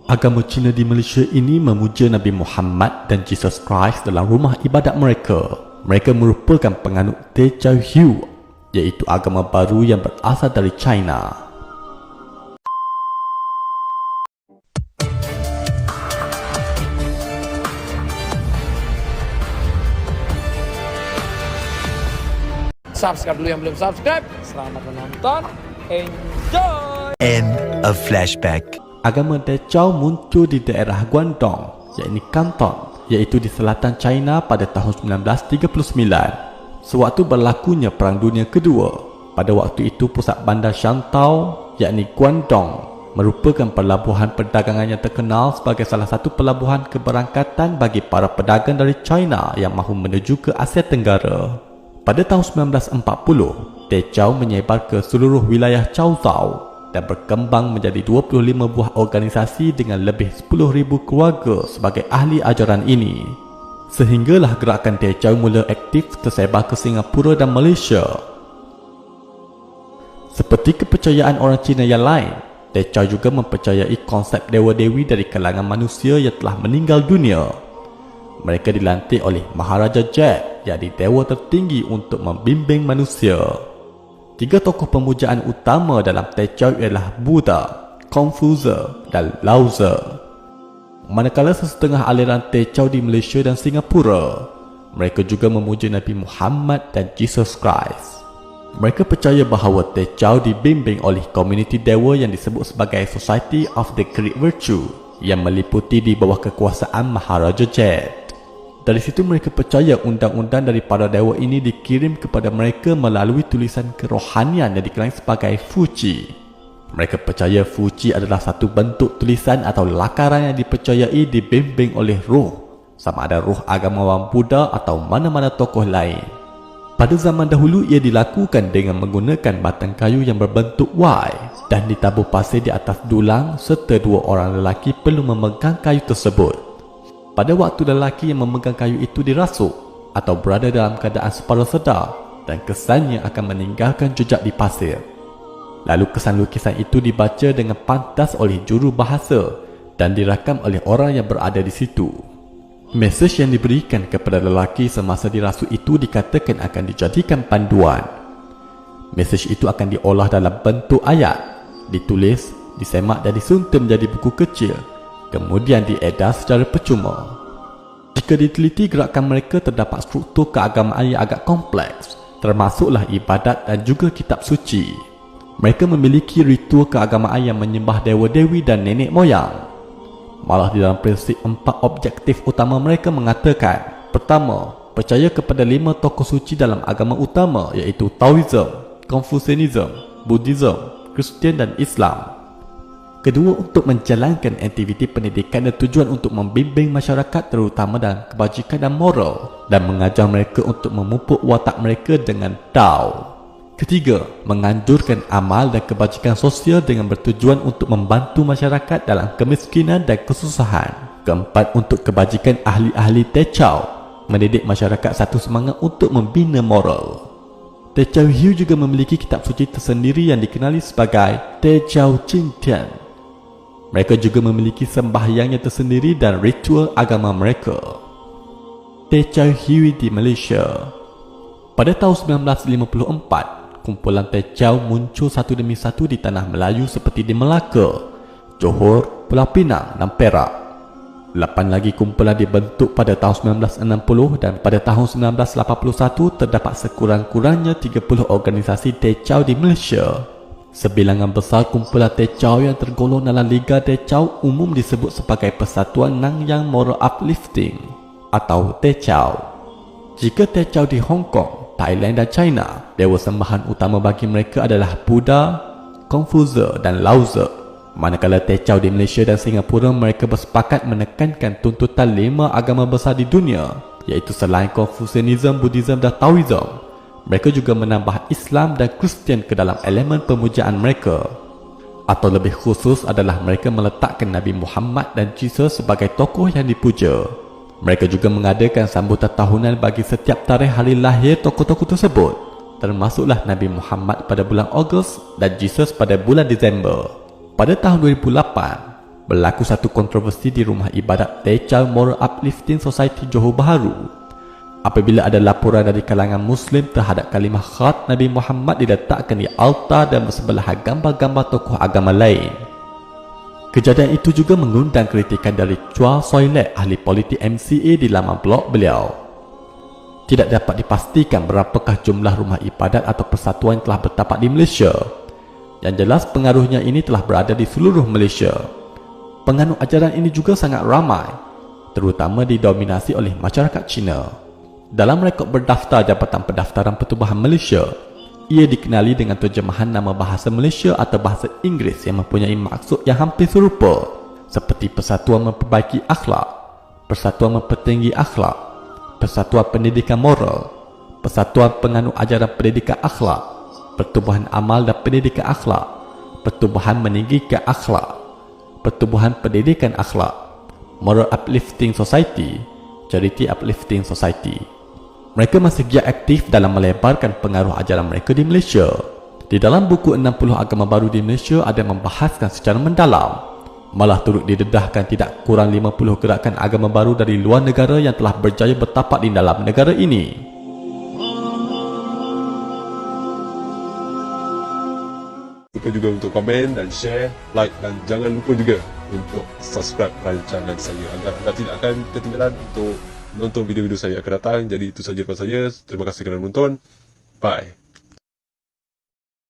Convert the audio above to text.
Agama Cina di Malaysia ini memuja Nabi Muhammad dan Jesus Christ dalam rumah ibadat mereka. Mereka merupakan penganut Teochew, iaitu agama baru yang berasal dari China. Subscribe dulu yang belum subscribe. Selamat menonton. Enjoy. End of flashback. Agama Teochew muncul di daerah Guangdong, yakni Kanton, iaitu di selatan China pada tahun 1939. Sewaktu berlakunya Perang Dunia Kedua, pada waktu itu pusat bandar Shantou, yakni Guangdong, merupakan pelabuhan perdagangan yang terkenal sebagai salah satu pelabuhan keberangkatan bagi para pedagang dari China yang mahu menuju ke Asia Tenggara. Pada tahun 1940, Teochew menyebar ke seluruh wilayah Chaozhou dan berkembang menjadi 25 buah organisasi dengan lebih 10,000 keluarga sebagai ahli ajaran ini. Sehinggalah gerakan Teochew mula aktif tersebar ke Singapura dan Malaysia. Seperti kepercayaan orang Cina yang lain, Teochew juga mempercayai konsep dewa-dewi dari kalangan manusia yang telah meninggal dunia. Mereka dilantik oleh Maharaja Jet, yakni dewa tertinggi untuk membimbing manusia. 3 tokoh pemujaan utama dalam Teochew ialah Buddha, Confucius dan Lao Tzu. Manakala sesetengah aliran Teochew di Malaysia dan Singapura, mereka juga memuja Nabi Muhammad dan Jesus Christ. Mereka percaya bahawa Teochew dibimbing oleh komuniti dewa yang disebut sebagai Society of the Great Virtue yang meliputi di bawah kekuasaan Maharaja Jet. Dari situ mereka percaya undang-undang dari para dewa ini dikirim kepada mereka melalui tulisan kerohanian yang dikenali sebagai Fuci. Mereka percaya Fuci adalah satu bentuk tulisan atau lakaran yang dipercayai dibimbing oleh roh, sama ada roh agamawan Buddha atau mana-mana tokoh lain. Pada zaman dahulu ia dilakukan dengan menggunakan batang kayu yang berbentuk Y dan ditabur pasir di atas dulang serta 2 orang lelaki perlu memegang kayu tersebut. Pada waktu lelaki yang memegang kayu itu dirasuk atau berada dalam keadaan separuh sedar dan kesannya akan meninggalkan jejak di pasir. Lalu kesan lukisan itu dibaca dengan pantas oleh juru bahasa dan dirakam oleh orang yang berada di situ. Mesej yang diberikan kepada lelaki semasa dirasuk itu dikatakan akan dijadikan panduan. Mesej itu akan diolah dalam bentuk ayat, ditulis, disemak dan disunting menjadi buku kecil, kemudian diedar secara percuma. Jika diteliti gerakan mereka, terdapat struktur keagamaan yang agak kompleks, termasuklah ibadat dan juga kitab suci. Mereka memiliki ritual keagamaan yang menyembah dewa-dewi dan nenek moyang. Malah di dalam prinsip 4 objektif utama mereka mengatakan, pertama, percaya kepada 5 tokoh suci dalam agama utama iaitu Taoism, Confucianism, Buddhism, Kristian dan Islam. Kedua, untuk menjalankan aktiviti pendidikan dan tujuan untuk membimbing masyarakat terutama dalam kebajikan dan moral dan mengajar mereka untuk memupuk watak mereka dengan Tao. Ketiga, menganjurkan amal dan kebajikan sosial dengan bertujuan untuk membantu masyarakat dalam kemiskinan dan kesusahan. Keempat, untuk kebajikan ahli-ahli Teochew, mendidik masyarakat satu semangat untuk membina moral. Teochew juga memiliki kitab suci tersendiri yang dikenali sebagai Teochew Jingtian. Mereka juga memiliki sembahyangnya tersendiri dan ritual agama mereka. Teochew di Malaysia. Pada tahun 1954, kumpulan Teochew muncul satu demi satu di tanah Melayu seperti di Melaka, Johor, Pulau Pinang dan Perak. 8 lagi kumpulan dibentuk pada tahun 1960 dan pada tahun 1981 terdapat sekurang-kurangnya 30 organisasi Teochew di Malaysia. Sebilangan besar kumpulan Teochew yang tergolong dalam Liga Teochew umum disebut sebagai Persatuan Nanyang Moral Uplifting atau Teochew. Jika Teochew di Hong Kong, Thailand dan China, dewa sembahan utama bagi mereka adalah Buddha, Confucius dan Lao Tzu. Manakala Teochew di Malaysia dan Singapura, mereka bersepakat menekankan tuntutan 5 agama besar di dunia, iaitu selain Confucianism, Buddhism dan Taoism. Mereka juga menambah Islam dan Kristian ke dalam elemen pemujaan mereka. Atau lebih khusus adalah mereka meletakkan Nabi Muhammad dan Jesus sebagai tokoh yang dipuja. Mereka juga mengadakan sambutan tahunan bagi setiap tarikh hari lahir tokoh-tokoh tersebut, termasuklah Nabi Muhammad pada bulan Ogos dan Jesus pada bulan Disember. Pada tahun 2008, berlaku satu kontroversi di rumah ibadat Techal Moral Uplifting Society Johor Bahru apabila ada laporan dari kalangan Muslim terhadap kalimah khat Nabi Muhammad diletakkan di altar dan bersebelahan gambar-gambar tokoh agama lain. Kejadian itu juga mengundang kritikan dari Chua Soilek, ahli politik MCA, di laman blog beliau. Tidak dapat dipastikan berapakah jumlah rumah ibadat atau persatuan yang telah bertapak di Malaysia. Yang jelas pengaruhnya ini telah berada di seluruh Malaysia. Penganut ajaran ini juga sangat ramai, terutama didominasi oleh masyarakat Cina. Dalam rekod berdaftar Jabatan Pendaftaran Pertubuhan Malaysia, ia dikenali dengan terjemahan nama bahasa Malaysia atau bahasa Inggeris yang mempunyai maksud yang hampir serupa, seperti Persatuan Memperbaiki Akhlak, Persatuan Mempertinggi Akhlak, Persatuan Pendidikan Moral, Persatuan Penganut Ajaran Pendidikan Akhlak, Pertubuhan Amal dan Pendidikan Akhlak, Pertubuhan Meninggikan Akhlak, Pertubuhan Pendidikan Akhlak, Moral Uplifting Society, Charity Uplifting Society. Mereka masih giat aktif dalam melebarkan pengaruh ajaran mereka di Malaysia. Di dalam buku 60 Agama Baru di Malaysia ada membahaskan secara mendalam. Malah turut didedahkan tidak kurang 50 gerakan agama baru dari luar negara yang telah berjaya bertapak di dalam negara ini. Lupa juga untuk komen dan share, like dan jangan lupa juga untuk subscribe rancangan saya agar anda tidak akan ketinggalan untuk nonton video-video saya akan datang. Jadi itu saja daripada saya. Terima kasih kerana menonton. Bye.